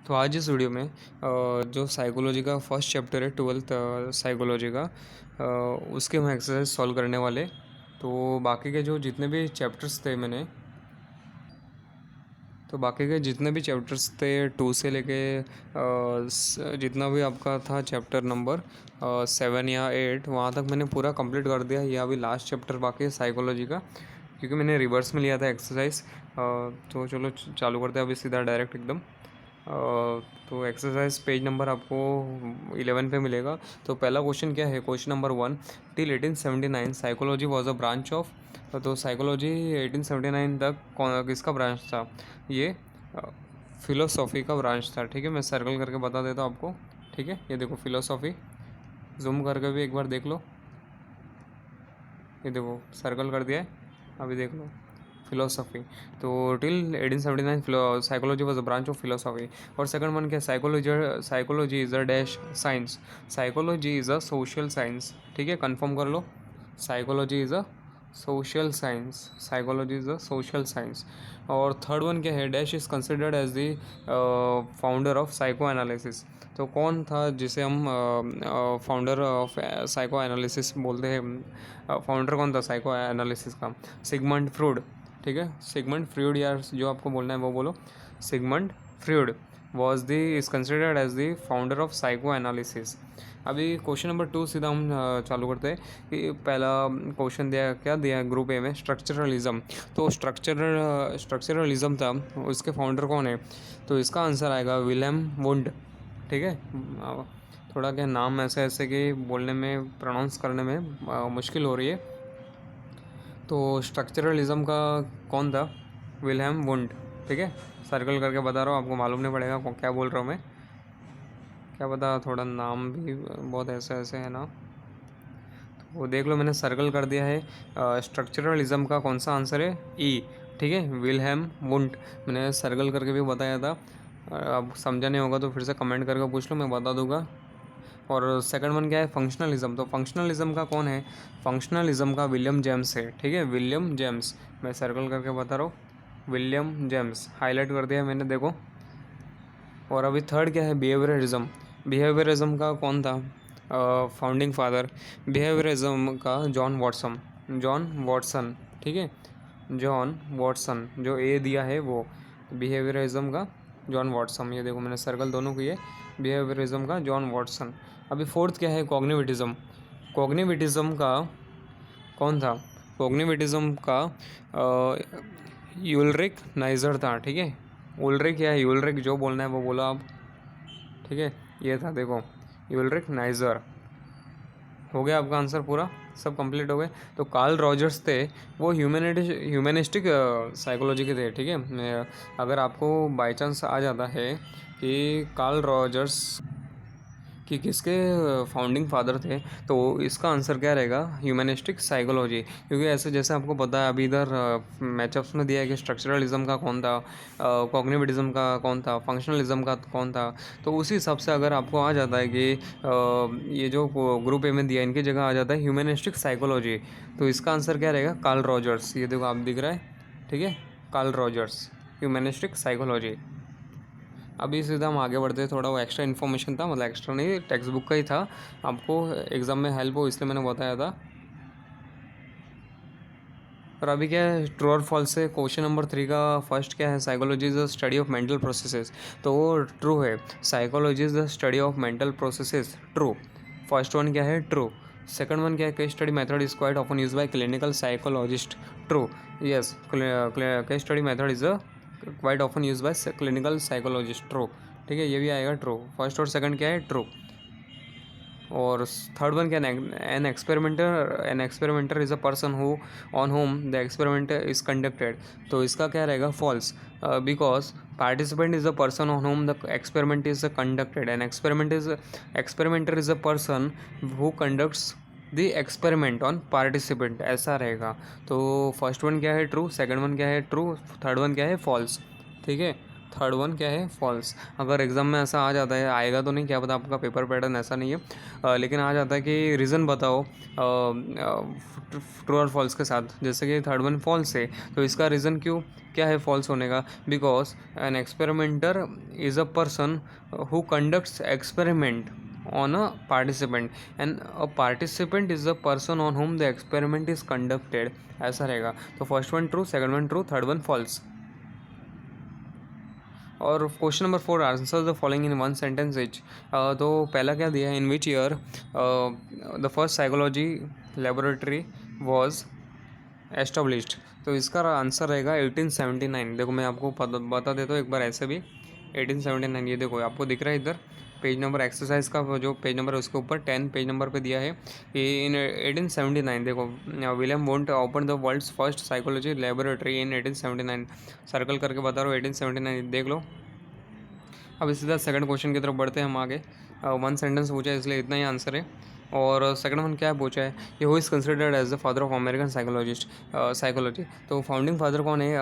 तो आज इस वीडियो में जो साइकोलॉजी का फर्स्ट चैप्टर है, ट्वेल्थ साइकोलॉजी का, उसके हम एक्सरसाइज सॉल्व करने वाले। तो बाकी के जो जितने भी चैप्टर्स थे जितने भी चैप्टर्स थे 2 से लेके जितना भी आपका था चैप्टर नंबर 7 या 8, वहाँ तक मैंने पूरा कंप्लीट कर दिया। ये अभी लास्ट चैप्टर बाकी है साइकोलॉजी का, क्योंकि मैंने रिवर्स में लिया था एक्सरसाइज। तो चलो चालू करते हैं अभी सीधा डायरेक्ट एकदम। तो एक्सरसाइज पेज नंबर आपको 11 पे मिलेगा। तो पहला क्वेश्चन क्या है, question number 1, till 1879 psychology was a branch of. तो साइकोलॉजी 1879 तक किसका ब्रांच था? ये फिलोसॉफी का ब्रांच था। ठीक है, मैं सर्कल करके बता देता हूँ आपको। ठीक है, ये देखो फिलोसॉफी, जूम करके भी एक बार देख लो। ये देखो सर्कल कर दिया है, अभी देख लो फिलोसॉफी। तो till 1879 psychology was a branch of philosophy. और सेकंड वन क्या, psychology is a dash science. Psychology is a social science. ठीक है, कंफर्म कर लो, psychology is a social science. Psychology is a social science. और third one क्या है, dash is considered as the founder of psychoanalysis. तो कौन था जिसे हम फाउंडर ऑफ साइको एनालिसिस बोलते हैं? फाउंडर कौन था साइको एनालिसिस का? Sigmund Freud. ठीक है, सिगमंड फ्रूड, यार जो आपको बोलना है वो बोलो। Sigmund Freud was the is considered as the founder of psychoanalysis. अभी क्वेश्चन नंबर 2 सीधा हम चालू करते हैं कि पहला क्वेश्चन दिया, क्या दिया ग्रुप ए में, स्ट्रक्चरलिज्म। तो स्ट्रक्चरलिज्म था, उसके फाउंडर कौन है? तो इसका आंसर आएगा विलियम वुंड। ठीक है, थोड़ा क्या नाम ऐसे ऐसे कि बोलने में, प्रोनाउंस करने में मुश्किल हो रही है। तो स्ट्रक्चरलिज्म का कौन था? William wound. ठीक है, सर्कल करके बता रहा हूँ, आपको मालूम नहीं पड़ेगा क्या बोल रहा हूँ मैं, क्या पता थोड़ा नाम भी बहुत ऐसे ऐसे है ना। तो देख लो, मैंने सर्कल कर दिया है। स्ट्रक्चरलिज्म का कौन सा आंसर है? ई। ठीक है, विलियम वुंड, मैंने सर्कल करके भी बताया था। अब समझा नहीं होगा तो फिर से कमेंट करके पूछ लो, मैं बता दूंगा। और सेकंड वन क्या है, फंक्शनलिज्म। तो फंक्शनलिज्म का कौन है? फंक्शनलिज्म का विलियम जेम्स है। ठीक है, विलियम जेम्स, मैं सर्कल करके बता रहा हूँ, विलियम जेम्स हाईलाइट कर दिया मैंने, देखो। और अभी थर्ड क्या है, बिहेवियरिज्म। बिहेवियरिज्म का कौन था फाउंडिंग फादर? बिहेवियरिज्म का जॉन वॉटसन। जॉन वॉटसन, ठीक है, जॉन वॉटसन, जो ए दिया है वो। बिहेवियरिज्म का जॉन वॉटसन, ये देखो मैंने सर्कल दोनों किए, बिहेवियरिज्म का जॉन वॉटसन। अभी फोर्थ क्या है, कॉग्निटिविज्म। कॉग्निटिविज्म का कौन था? कॉग्निटिविज्म का यूलरिक नाइजर था। ठीक है, उलरिक या यूलरिक, जो बोलना है वो बोलो आप। ठीक है, ये था देखो, यूलरिक नाइजर। हो गया आपका आंसर पूरा, सब कंप्लीट हो गए। तो कार्ल रॉजर्स थे, वो ह्यूमनिस्टिक साइकोलॉजी के थे। ठीक है, अगर आपको बाई चांस आ जाता है कि कार्ल रॉजर्स कि किसके फाउंडिंग फादर थे, तो इसका आंसर क्या रहेगा? Humanistic psychology. क्योंकि ऐसे जैसे आपको पता है, अभी इधर मैचअप्स में दिया है कि स्ट्रक्चरलिज्म का कौन था, कॉग्निटिविज्म का कौन था, फंक्शनलिज्म का कौन था। तो उसी हिसाब से अगर आपको आ जाता है कि ये जो ग्रुप ए में दिया, इनकी जगह आ जाता है ह्यूमनिस्टिक साइकोलॉजी, तो इसका आंसर क्या रहेगा? Karl Rogers. ये देखो आप दिख रहा है, ठीक है, कार्ल रॉजर्स, ह्यूमनिस्टिक साइकोलॉजी। अभी सीधा हम आगे बढ़ते हैं, थोड़ा वो एक्स्ट्रा इन्फॉर्मेशन था, मतलब एक्स्ट्रा नहीं, टेक्स्ट बुक का ही था, आपको एग्ज़ाम में हेल्प हो इसलिए मैंने बताया था। और अभी क्या है, ट्रू और फॉल्स है। क्वेश्चन नंबर 3 का फर्स्ट क्या है, psychology is the study of mental processes. तो वो ट्रू है, psychology is the study of mental processes, true. First one क्या है, ट्रू। सेकंड वन क्या है, case study method is quite often use by clinical psychologist, true. Yes, case study method is quite often use by clinical psychologist, true. ठीक है, ये भी आएगा true. First और सेकंड क्या है, ट्रू। और थर्ड वन क्या, an experimenter is a person who on whom the experiment is conducted. तो इसका क्या रहेगा, false, because participant is a person on whom the experiment is conducted. An experimenter is a person who conducts the experiment on participant, ऐसा रहेगा। तो first one क्या है, true. Second one क्या है, ट्रू। थर्ड वन क्या है, false. ठीक है, थर्ड वन क्या है, फॉल्स। अगर एग्ज़ाम में ऐसा आ जाता है, आएगा तो नहीं, क्या पता, आपका पेपर पैटर्न ऐसा नहीं है, लेकिन आ जाता है कि रीज़न बताओ ट्रू और फॉल्स के साथ, जैसे कि थर्ड वन फॉल्स है, तो इसका रीज़न क्यों, क्या है फॉल्स होने का, because an experimenter is a person who conducts experiment on a participant and a participant is the person on whom the experiment is conducted, ऐसा रहेगा। तो first one true, second one true, third one false. और question number 4, answer the following in one sentence each. तो पहला क्या दिया है, in which year the first psychology laboratory was established. तो इसका आंसर रहेगा 1879। देखो मैं आपको बता देता हूँ एक बार ऐसे भी, 1879। ये देखो आपको दिख रहा है इधर पेज नंबर, एक्सरसाइज का जो पेज नंबर है उसके ऊपर 10 पेज नंबर पे दिया है कि इन 1879। देखो William Wundt open the world's first psychology laboratory in 1879। Circle करके बता रहा हूँ 1879, देख लो। अब सीधा सेकंड क्वेश्चन की तरफ बढ़ते हैं हम आगे। वन सेंटेंस पूछा है इसलिए इतना ही आंसर है। और सेकंड वन क्या पूछा है, ये who is considered as the father of American psychology. तो फाउंडिंग फादर कौन है,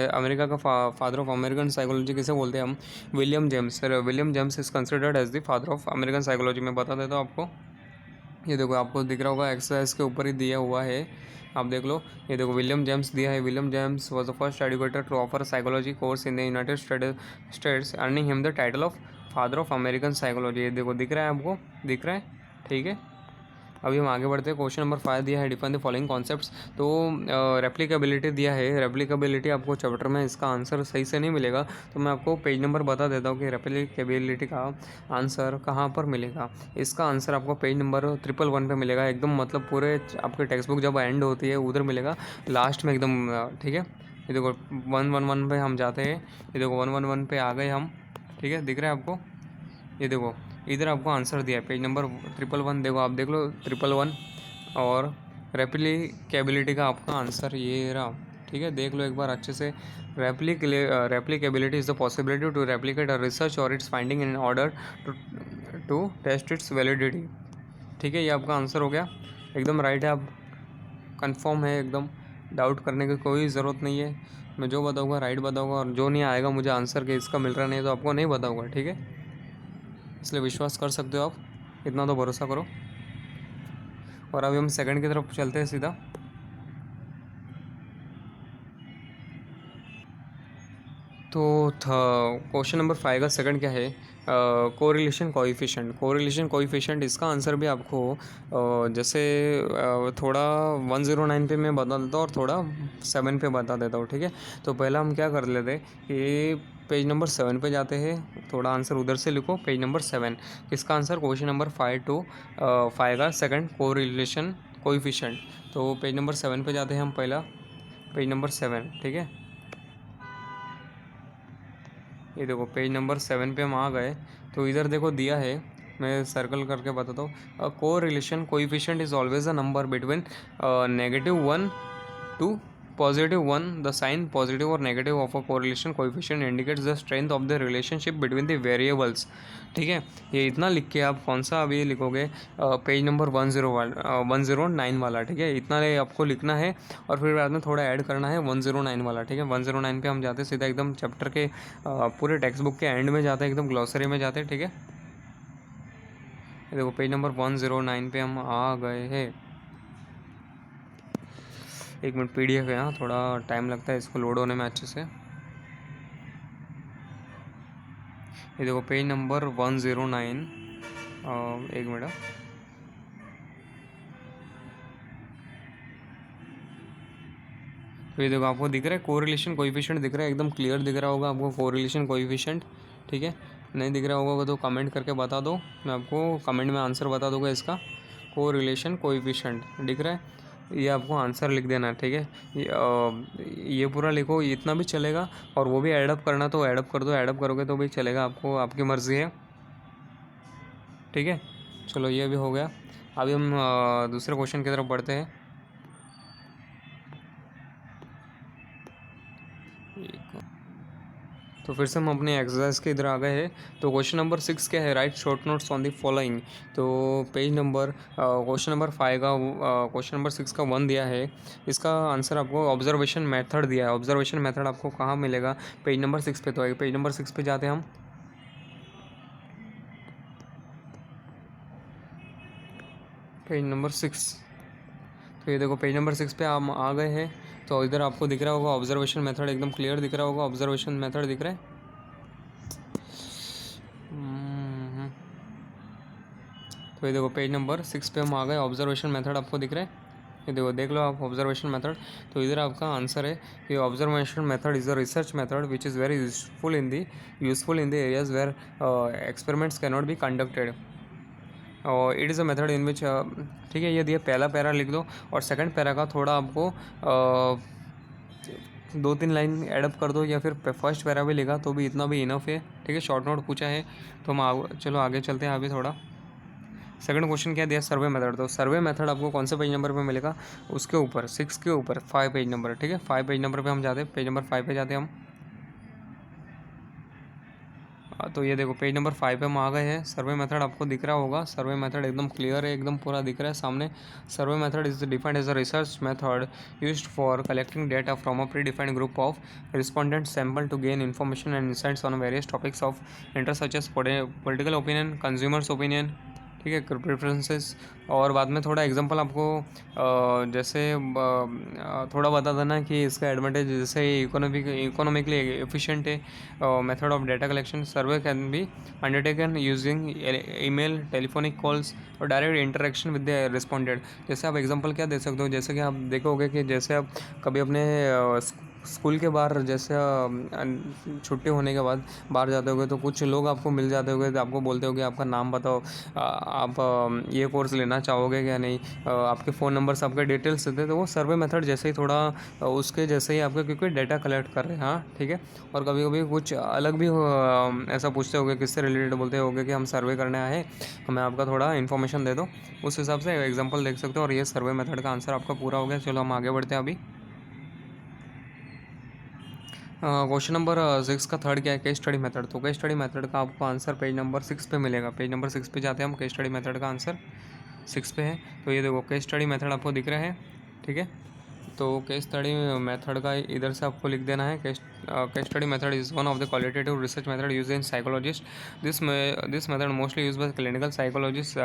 अमेरिका का फादर ऑफ अमेरिकन साइकोलॉजी किसे बोलते हैं हम, William James. William James is considered as the father of American psychology. मैं बता देता हूँ आपको, ये देखो आपको दिख रहा होगा एक्सरसाइज के ऊपर ही दिया हुआ है, आप देख लो। ये देखो विलियम जेम्स दिया है, William James was the first educator to offer psychology course in the United States, earning him the title of father of American psychology. ये देखो दिख रहा है आपको, दिख रहा है, ठीक है। अभी हम आगे बढ़ते हैं। क्वेश्चन नंबर 5 दिया है, डिफाइन द फॉलोइंग कॉन्सेप्ट्स। तो रेप्लिकेबिलिटी दिया है, रेप्लिकेबिलिटी आपको चैप्टर में इसका आंसर सही से नहीं मिलेगा, तो मैं आपको पेज नंबर बता देता हूँ कि रेप्लिकेबिलिटी का आंसर कहाँ पर मिलेगा। इसका आंसर आपको पेज नंबर 111 पे मिलेगा, एकदम मतलब पूरे आपके टेक्स्ट बुक जब एंड होती है उधर मिलेगा, लास्ट में एकदम, ठीक है। ये देखो 111 पे हम जाते हैं, ये देखो 111 पे आ गए हम, ठीक है, दिख रहा है आपको। ये देखो इधर आपको आंसर दिया है पेज नंबर 111, देखो आप देख लो 111, और रेप्लिकेबिलिटी का आपका आंसर ये रहा, ठीक है, देख लो एक बार अच्छे से। Replicability is the possibility to replicate a research और its finding in order to test its validity, ठीक है। ये आपका आंसर हो गया, एकदम राइट है, आप कंफर्म है एकदम, डाउट करने की कोई ज़रूरत नहीं है। मैं जो बताऊँगा राइट बताऊँगा, और जो नहीं आएगा मुझे आंसर के इसका मिल रहा नहीं है तो आपको नहीं बताऊँगा, ठीक है। इसलिए विश्वास कर सकते हो आप, इतना तो भरोसा करो। और अभी हम सेकंड की तरफ चलते हैं सीधा। तो क्वेश्चन नंबर 5 का सेकंड क्या है, कोरिलेशन कोएफिशिएंट। इसका आंसर भी आपको जैसे थोड़ा 109 पे मैं बता देता हूँ और थोड़ा 7 पे बता देता हूँ, ठीक है। तो पहला हम क्या कर लेते कि पेज नंबर 7 पे जाते हैं, थोड़ा आंसर उधर से लिखो, पेज नंबर 7। इसका आंसर क्वेश्चन नंबर 5 का सेकंड, कोरिलेशन कोएफिशिएंट। तो पेज नंबर 7 पे जाते हैं हम, पहला पेज नंबर 7, ठीक है। ये देखो पेज नंबर 7 पे हम आ गए, तो इधर देखो दिया है, मैं सर्कल करके बताता हूँ। Correlation coefficient is always a number between -1 to +1। The sign positive और negative of a correlation coefficient indicates the strength of the relationship between the variables, ठीक है। ये इतना लिख के आप कौन सा अभी लिखोगे, पेज नंबर 109 वाला, ठीक है, इतना आपको लिखना है। और फिर बाद में थोड़ा ऐड करना है 109 वाला, ठीक है। 109 पे हम जाते हैं सीधा एकदम चैप्टर के पूरे टेक्स्ट बुक के एंड में जाते हैं, एकदम ग्लॉसरी में जाते हैं, ठीक है। देखो पेज नंबर 109 पे हम आ गए हैं। एक मिनट, PDF है, हाँ थोड़ा टाइम लगता है इसको लोड होने में अच्छे से। ये देखो पेज नंबर 109, एक मिनट, तो ये देखो आपको दिख रहा है कोरिलेशन कोएफिशिएंट, दिख रहा है एकदम क्लियर दिख रहा होगा आपको कोरिलेशन कोएफिशिएंट, ठीक है। नहीं दिख रहा होगा तो कमेंट करके बता दो, मैं आपको कमेंट में आंसर बता दूंगा इसका। कोरिलेशन कोएफिशिएंट दिख रहा है, ये आपको आंसर लिख देना है, ठीक है। ये पूरा लिखो, इतना भी चलेगा, और वो भी ऐडअप करना तो ऐडअप कर दो, ऐडअप करोगे तो भी चलेगा, आपको आपकी मर्ज़ी है, ठीक है। चलो ये भी हो गया। अभी हम दूसरे क्वेश्चन की तरफ बढ़ते हैं। तो फिर से हम अपने एक्सरसाइज के इधर आ गए हैं। तो क्वेश्चन नंबर 6 क्या है, right short notes on the following. तो पेज नंबर क्वेश्चन नंबर 5 का क्वेश्चन नंबर 6 का 1 दिया है। इसका आंसर आपको ऑब्जर्वेशन मेथड दिया है। ऑब्जर्वेशन मेथड आपको कहाँ मिलेगा, पेज नंबर 6 पे। तो पेज नंबर 6 पे जाते हैं हम। पेज नंबर 6, तो ये देखो पेज नंबर 6 पे हम आ गए हैं। तो इधर आपको दिख रहा होगा ऑब्जर्वेशन मेथड, एकदम क्लियर दिख रहा होगा। ऑब्जर्वेशन मेथड दिख रहा है। तो ये देखो पेज नंबर 6 पे हम आ गए। ऑब्जर्वेशन मेथड आपको दिख रहा है, ये देखो, देख लो आप ऑब्जर्वेशन मेथड। तो इधर आपका आंसर है कि observation method is a research method which is very useful in the areas where experiments can not be conducted. और it is a method in which, ठीक है, ये दिया पहला पैरा लिख दो, और सेकंड पैरा का थोड़ा आपको 2-3 लाइन एडअप कर दो, या फिर फर्स्ट पैरा भी लिखा तो भी इतना भी इनफ है। ठीक है, शॉर्ट नोट पूछा है तो हम चलो आगे चलते हैं अभी थोड़ा। सेकंड क्वेश्चन क्या दिया, सर्वे मेथड। तो सर्वे मेथड आपको कौन से पेज नंबर पे मिलेगा, उसके ऊपर 6 के ऊपर 5 पेज नंबर। ठीक है, 5 पेज नंबर पे हम जाते हैं, पेज नंबर 5 पे जाते हैं हम। तो ये देखो पेज नंबर 5 पे हम आ गए हैं। सर्वे मेथड आपको दिख रहा होगा। सर्वे मेथड एकदम क्लियर है, एकदम पूरा दिख रहा है सामने। Survey method is defined as a research method used for collecting data from a predefined group of respondent sample to gain information and insights on various topics of interest such as political opinion, consumers opinion, ठीक है, preferences. और बाद में थोड़ा example आपको जैसे थोड़ा बता देना कि इसका एडवांटेज, जैसे इकोनॉमिकली एफिशिएंट है method of data collection. Survey can be undertaken using email, telephonic calls और direct interaction with the respondent. जैसे आप एग्जांपल क्या दे सकते हो, जैसे कि आप देखोगे कि जैसे आप कभी अपने स्कूल के बाहर, जैसे छुट्टी होने के बाद बाहर जाते होगे तो कुछ लोग आपको मिल जाते होगे, तो आपको बोलते होगे आपका नाम बताओ, आप ये कोर्स लेना चाहोगे क्या नहीं, आपके फ़ोन नंबर्स, आपके डिटेल्स देते। तो वो सर्वे मेथड जैसे ही थोड़ा उसके जैसे ही आपका, क्योंकि डेटा कलेक्ट कर रहे हैं। हाँ, ठीक है। और कभी कभी कुछ अलग भी ऐसा पूछते होगे, किससे रिलेटेड बोलते होगे कि हम सर्वे करने आए हैं, हमें आपका थोड़ा इन्फॉर्मेशन दे दो। उस हिसाब से एग्जाम्पल देख सकते हो। और ये सर्वे मेथड का आंसर आपका पूरा हो गया। चलो हम आगे बढ़ते हैं अभी। क्वेश्चन नंबर 6 का थर्ड क्या है, केस स्टडी मेथड। तो केस स्टडी मेथड का आपको आंसर पेज नंबर 6 पे मिलेगा। पेज नंबर 6 पे जाते हैं हम। केस स्टडी मेथड का आंसर 6 पे है। तो ये देखो केस स्टडी मेथड आपको दिख रहा है, ठीक है। तो केस स्टडी मेथड का इधर से आपको लिख देना है। Case study method is one of the qualitative research method use in psychologist. This method mostly use by clinical psychologist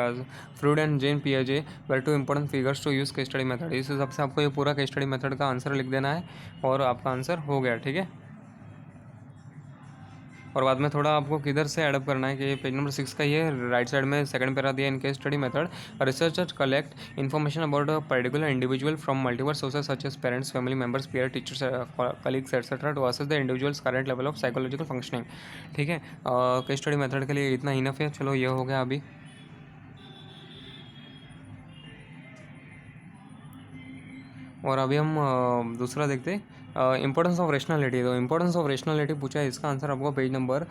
Freud and Jean पियाजे were two important figures to use case study method. इस हिसाब से आपको ये पूरा case study method का answer लिख देना है, और आपका आंसर हो गया, ठीक है। और बाद में थोड़ा आपको किधर से एडअप करना है कि पेज नंबर 6 का ये राइट साइड में सेकंड पैरा दिया, in case study method researchers collect information about a particular individual from multiple sources such as parents, family members, peer, teachers, colleagues etcetera to assess the individual's current level of psychological functioning. ठीक है, case study method के लिए इतना enough है। चलो ये हो गया अभी। और अभी हम दूसरा देखते हैं, इंपॉर्टेंस ऑफ रेशनलिटी। तो इंपॉर्टेंस ऑफ रेशनलिटी पूछा है, इसका आंसर आपको पेज नंबर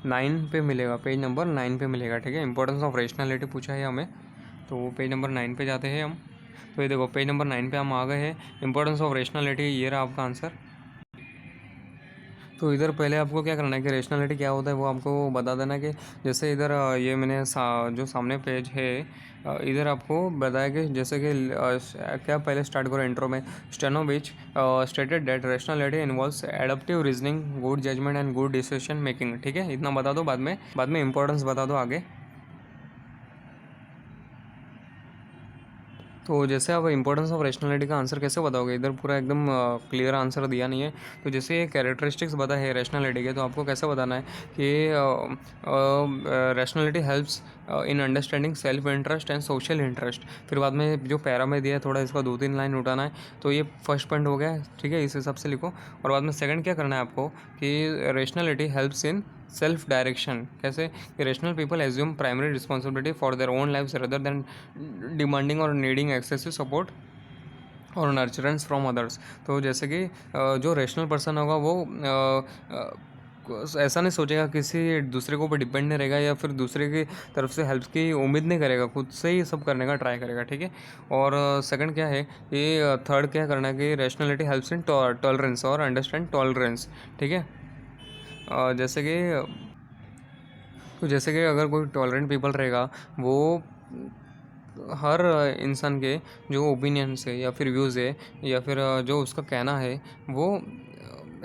9 पे मिलेगा। पेज नंबर 9 पे मिलेगा, ठीक है। इंपॉर्टेंस ऑफ रेशनलिटी पूछा है हमें, तो पेज नंबर 9 पे जाते हैं हम। तो ये देखो पेज नंबर 9 पे हम आ गए हैं। इंपॉर्टेंस ऑफ रेशनलिटी, ये रहा आपका आंसर। तो इधर पहले आपको क्या करना है कि रेशनलिटी क्या होता है वो आपको बता देना कि जैसे इधर ये मैंने जो सामने पेज है, इधर आपको बताया कि जैसे कि क्या पहले स्टार्ट करो इंट्रो में, Stanovich stated that rationality involves adaptive reasoning, good judgement and good decision making. ठीक है, इतना बता दो, बाद में इंपॉर्टेंस बता दो आगे। तो जैसे आप इंपॉर्टेंस ऑफ रेशनलिटी का आंसर कैसे बताओगे, इधर पूरा एकदम क्लियर आंसर दिया नहीं है। तो जैसे ये कैरेक्टरिस्टिक्स बता है रेशनलिटी के, तो आपको कैसे बताना है कि rationality helps in understanding self interest and social interest. फिर बाद में जो पैरा में दिया है थोड़ा इसका 2-3 लाइन उठाना है। तो ये फर्स्ट पॉइंट हो गया, ठीक है, इस हिसाब से लिखो। और बाद में सेकंड क्या करना है आपको कि rationality helps in self direction. कैसे, rational people assume primary responsibility for their own lives rather than demanding और नीडिंग एक्सेसिव सपोर्ट और नर्चरेंस फ्रॉम अदर्स। तो जैसे कि जो रेशनल पर्सन होगा वो ऐसा नहीं सोचेगा, किसी दूसरे के ऊपर डिपेंड नहीं रहेगा या फिर दूसरे की तरफ से हेल्प की उम्मीद नहीं करेगा, खुद से ही सब करने का ट्राई करेगा, ठीक है। और सेकंड क्या है, ये थर्ड क्या करना है कि रैशनैलिटी हेल्प्स इन टॉलरेंस और अंडरस्टैंड टॉलरेंस, ठीक है। जैसे कि अगर कोई टॉलरेंट पीपल रहेगा, वो हर इंसान के जो ओपिनियंस है या फिर व्यूज़ है या फिर जो उसका कहना है वो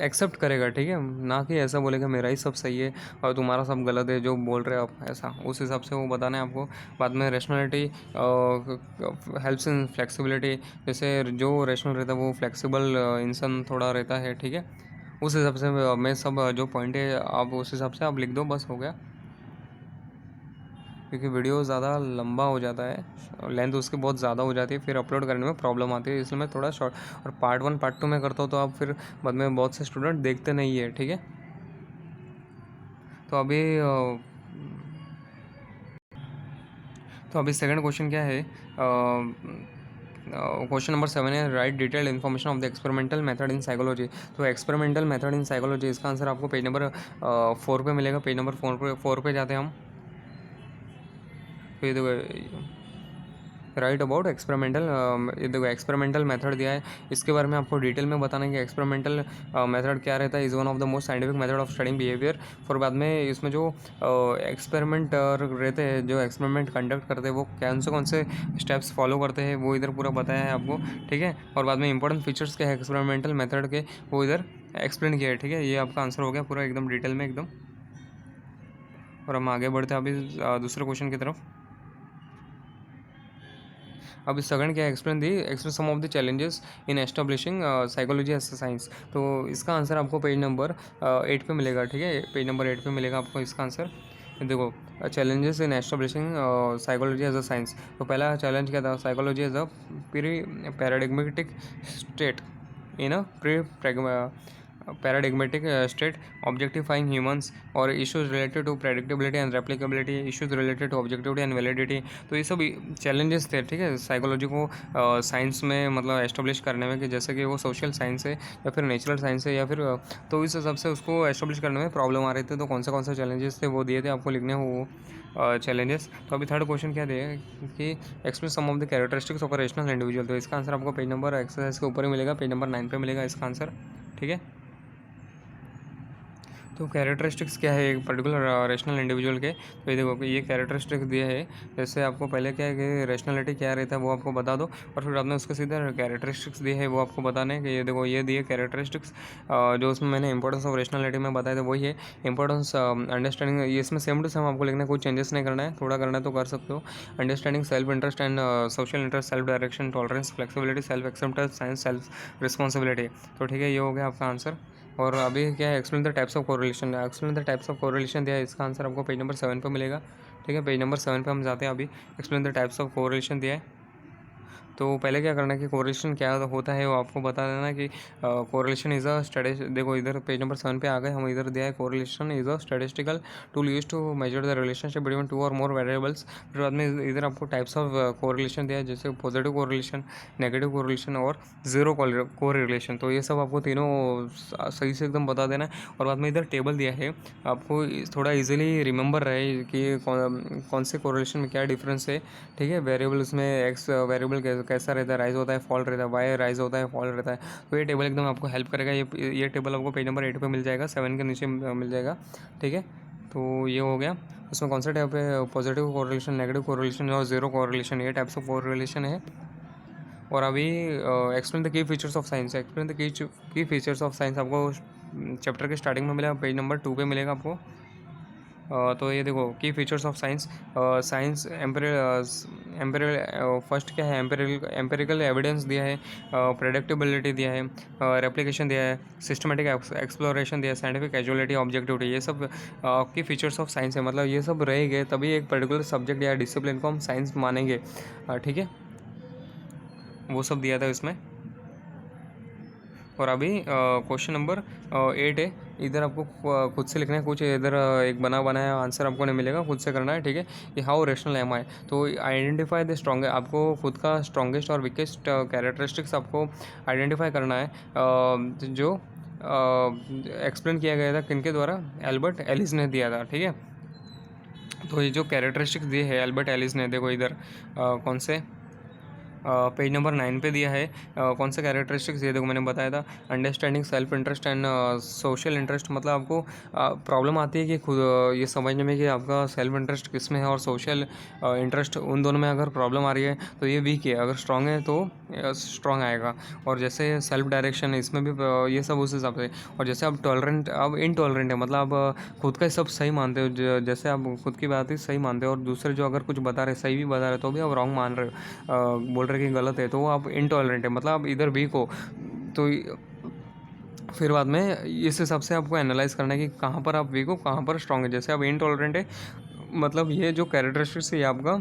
एक्सेप्ट करेगा, ठीक है। ना कि ऐसा बोलेगा मेरा ही सब सही है और तुम्हारा सब गलत है जो बोल रहे हो आप, ऐसा उस हिसाब से वो बताना है आपको। बाद में रैशनैलिटी हेल्प्स इन फ्लेक्सिबिलिटी, जैसे जो रैशनल रहता है वो फ्लेक्सिबल इंसान थोड़ा रहता है, ठीक है। उस हिसाब से मैं सब जो पॉइंट है आप उस हिसाब से आप लिख दो, बस हो गया। क्योंकि वीडियो ज़्यादा लंबा हो जाता है, लेंथ उसकी बहुत ज़्यादा हो जाती है, फिर अपलोड करने में प्रॉब्लम आती है, इसलिए मैं थोड़ा शॉर्ट और पार्ट 1 पार्ट 2 में करता हूँ, तो आप फिर बाद में बहुत से स्टूडेंट देखते नहीं है, ठीक है। तो अभी सेकंड क्वेश्चन क्या है, क्वेश्चन नंबर 7 है, right detailed information of the experimental method in psychology. तो एक्सपेरिमेंटल मेथड इन साइकोलॉजी, इसका आंसर आपको पेज नंबर 4 पे मिलेगा। पेज नंबर 4 पे जाते हैं हम, तो ये देखो राइट अबाउट एक्सपेरिमेंटल, ये देखो एक्सपेरिमेंटल मेथड दिया है, इसके बारे में आपको डिटेल में बताना है कि एक्सपेरिमेंटल मेथड क्या रहता है। Is one of the most scientific method of studying behaviour. फिर बाद में इसमें जो एक्सपेरिमेंट रहते हैं, जो एक्सपेरिमेंट कंडक्ट करते हैं, वो कौन से स्टेप्स फॉलो करते हैं, वो इधर पूरा बताया है आपको, ठीक है। और बाद में इंपॉर्टेंट फीचर्स क्या है एक्सपेरिमेंटल मेथड के, वो इधर एक्सप्लेन किया है, ठीक है। ये आपका आंसर हो गया पूरा एकदम डिटेल में एकदम। और हम आगे बढ़ते हैं अभी दूसरे क्वेश्चन की तरफ। अब इस सेकंड क्या explain some of the challenges in establishing psychology as a science. तो इसका आंसर आपको पेज नंबर 8 पे मिलेगा, ठीक है। पेज नंबर 8 पे मिलेगा आपको इसका आंसर। देखो challenges in establishing psychology as a science. तो पहला चैलेंज क्या था, psychology as a pre paradigmatic state in a pre paradigmatic state, objectifying humans और issues related to predictability and replicability, issues related to objectivity and validity। तो ये सब challenges थे, ठीक है, साइकोलॉजी को साइंस में मतलब एस्टेब्लिश करने में, कि जैसे कि वो सोशल साइंस है या फिर नेचुरल साइंस है या फिर तो इस हिसाब से उसको एस्टेब्लिश करने में प्रॉब्लम आ रही थी। तो कौन से चैलेंजेस थे वो दिए थे आपको लिखने वो चैलेंजेस। तो अभी थर्ड क्वेश्चन क्या दिया कि explain some of the characteristics of a rational individual. तो इसका आंसर आपको पेज नंबर एक्सरसाइज के ऊपर ही मिलेगा, पेज नंबर 9 पे मिलेगा इसका आंसर, ठीक है। तो कैरेक्टरिस्टिक्स क्या है एक पर्टिकुलर रेशनल इंडिविजुअल के, तो ये देखो ये कैरेक्टरिस्टिक्स दिया है। जैसे आपको पहले क्या है कि रेशनलिटी क्या रहता है वो आपको बता दो, और फिर आपने उसके सीधे कैरेक्टरिस्टिक्स दिए है वो आपको बताने कि ये देखो ये दिए कैरेक्टरिस्टिक्स, जो उसमें मैंने इंपॉर्टेंस ऑफ रेशनलिटी में बताया था वही है। इंपॉर्टेंस अंडरस्टैंडिंग, ये इसमें सेम टू सेम आपको लिखना है, कोई चेंजेस नहीं करना है, थोड़ा करना है तो कर सकते हो। Understanding self interest and social interest, self direction, tolerance, flexibility, self acceptance, science, self responsibility. तो ठीक है, ये हो गया आपका आंसर। और अभी क्या है explain the types of correlation, explain the types of correlation दिया है, इसका आंसर आपको पेज नंबर 7 पे मिलेगा, ठीक है। पेज नंबर 7 पे हम जाते हैं अभी। Explain the types of correlation दिया है। तो पहले क्या करना है कि कोरिलेशन क्या होता है वो आपको बता देना कि कोरिलेशन इज़ अ देखो इधर पेज नंबर 7 पे आ गए हम, इधर दिया है correlation is a statistical tool use to measure the relationship between two or more variables. फिर बाद में इधर आपको टाइप्स ऑफ कोरिलेशन दिया है, जैसे पॉजिटिव कोरिलेशन, नेगेटिव कोरिलेशन और जीरो कोरिलेशन। तो ये सब आपको तीनों सही से एकदम बता देना है। और बाद में इधर टेबल दिया है आपको, थोड़ा ईजिली रिमेंबर रहे कि कौन से कोरिलेशन में क्या डिफरेंस है, ठीक है। वेरिएबल उसमें एक्स वेरिएबल कैसा रहता है, राइज होता है फॉल रहता है, वाई राइज होता है फॉल रहता है। तो ये टेबल एकदम आपको हेल्प करेगा। ये टेबल आपको पेज नंबर 8 पे मिल जाएगा, 7 के नीचे मिल जाएगा, ठीक है। तो ये हो गया, उसमें कौन सा टाइप है, पॉजिटिव कोरिलेशन, नेगेटिव कोरिलेशन और जीरो कोरिलेशन, ये टाइप्स ऑफ कोरिलेशन है। और अभी explain the key features of science, explain the key features of science आपको चैप्टर के स्टार्टिंग में मिलेगा, पेज नंबर 2 पे मिलेगा आपको। तो ये देखो की features of science, science empirical first क्या है, एम्पेरिकल एविडेंस दिया है, प्रेडिक्टेबिलिटी दिया है, रेप्लिकेशन दिया है, सिस्टमेटिक एक्सप्लोरेशन दिया है, साइंटिफिक कैजुअलिटी, ऑब्जेक्टिविटी, ये सब की फीचर्स ऑफ साइंस है। मतलब ये सब रहेंगे तभी एक पर्टिकुलर सब्जेक्ट या डिसिप्लिन को हम साइंस मानेंगे, ठीक है। वो सब दिया था इसमें। और अभी क्वेश्चन नंबर 8 है, इधर आपको खुद से लिखना है कुछ, इधर एक बनाया आंसर आपको नहीं मिलेगा, खुद से करना है, ठीक है। ये हाउ रेशनल एम आई, तो आइडेंटिफाई द स्ट्रॉन्ग, आपको खुद का स्ट्रॉन्गेस्ट और वीकेस्ट कैरेक्टरिस्टिक्स आपको आइडेंटिफाई करना है, जो एक्सप्लेन किया गया था किनके द्वारा, एल्बर्ट एलिस ने दिया था। ठीक है, तो ये जो कैरेक्टरिस्टिक्स दिए है एल्बर्ट एलिस ने, देखो इधर कौन से पेज नंबर 9 पे दिया है। कौन से कैरेक्टरिस्टिक्स, ये देखो मैंने बताया था, understanding self interest and social interest. मतलब आपको प्रॉब्लम आती है कि खुद ये समझने में कि आपका सेल्फ इंटरेस्ट किस में है और सोशल इंटरेस्ट, उन दोनों में अगर प्रॉब्लम आ रही है तो ये वीक है, अगर स्ट्रांग है तो स्ट्रांग आएगा। और जैसे सेल्फ डायरेक्शन, इसमें भी ये सब उस हिसाब से। और जैसे आप टॉलरेंट, आप इनटॉलरेंट है, मतलब आप खुद का सब सही मानते हो, जैसे आप खुद की बात ही सही मानते हो और दूसरे जो अगर कुछ बता रहे सही भी बता रहे तो भी आप रॉन्ग मान रहे हो, बोल रहे कि गलत है, तो वो आप इनटॉलरेंट है, मतलब आप इधर वीक हो। तो फिर बाद में इस हिसाब से आपको एनालाइज करना है कि कहाँ पर आप वीक हो, कहाँ पर स्ट्रांग है। जैसे आप इनटॉलरेंट है, मतलब ये जो कैरेक्टरिस्टिक्स है ये आपका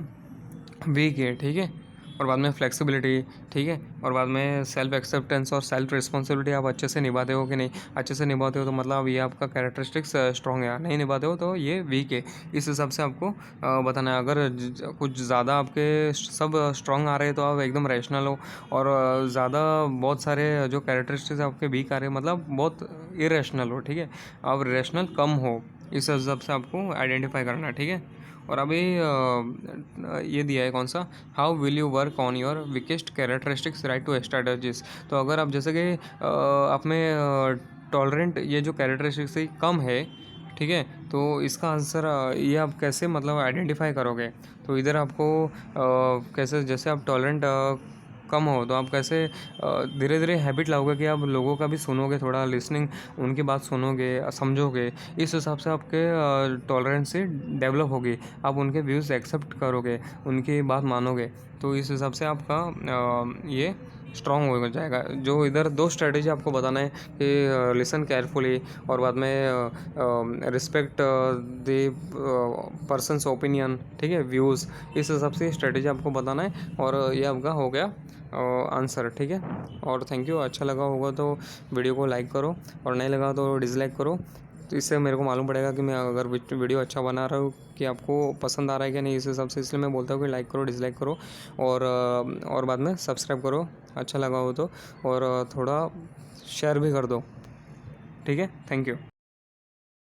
वीक है। ठीक है, और बाद में फ्लेक्सिबिलिटी, ठीक है, और बाद में सेल्फ एक्सेप्टेंस और सेल्फ रिस्पॉन्सिबिलिटी आप अच्छे से निभाते हो कि नहीं, अच्छे से निभाते हो तो मतलब ये आपका कैरेक्टरिस्टिक्स स्ट्रॉन्ग है, नहीं निभाते हो तो ये वीक है। इस हिसाब से आपको बताना है। अगर कुछ ज़्यादा आपके सब स्ट्रॉन्ग आ रहे हैं तो आप एकदम रैशनल हो, और ज़्यादा बहुत सारे जो कैरेक्टरिस्टिक्स आपके वीक आ रहे हैं मतलब बहुत इरेशनल हो। ठीक है, आप रैशनल कम हो, इस हिसाब से आपको आइडेंटिफाई करना है। ठीक है, और अभी ये दिया है कौन सा, how will you work on your weakest characteristics write two strategies. तो अगर आप जैसे कि आप में टॉलरेंट ये जो कैरेक्टरिस्टिक्स है कम है, ठीक है, तो इसका आंसर ये आप कैसे मतलब आइडेंटिफाई करोगे। तो इधर आपको कैसे, जैसे आप टॉलरेंट कम हो तो आप कैसे धीरे धीरे हैबिट लाओगे कि आप लोगों का भी सुनोगे, थोड़ा लिसनिंग, उनकी बात सुनोगे, समझोगे, इस हिसाब से आपके टॉलरेंसी डेवलप होगी, आप उनके व्यूज़ एक्सेप्ट करोगे, उनकी बात मानोगे, तो इस हिसाब से आपका ये स्ट्रॉन्ग हो जाएगा। जो इधर दो स्ट्रेटेजी आपको बताना है कि लिसन केयरफुली और बाद में रिस्पेक्ट द पर्सनस ओपिनियन, ठीक है, व्यूज़, इस हिसाब से स्ट्रेटेजी आपको बताना है। और ये आपका हो गया आंसर। ठीक है, और थैंक यू। अच्छा लगा होगा तो वीडियो को लाइक करो, और नहीं लगा तो डिसलाइक करो, तो इससे मेरे को मालूम पड़ेगा कि मैं अगर वीडियो अच्छा बना रहा हूँ कि आपको पसंद आ रहा है कि नहीं, इस हिसाब से। इसलिए मैं बोलता हूँ कि लाइक करो, डिसलाइक करो, और बाद में सब्सक्राइब करो अच्छा लगा हो तो, और थोड़ा शेयर भी कर दो। ठीक है, थैंक यू।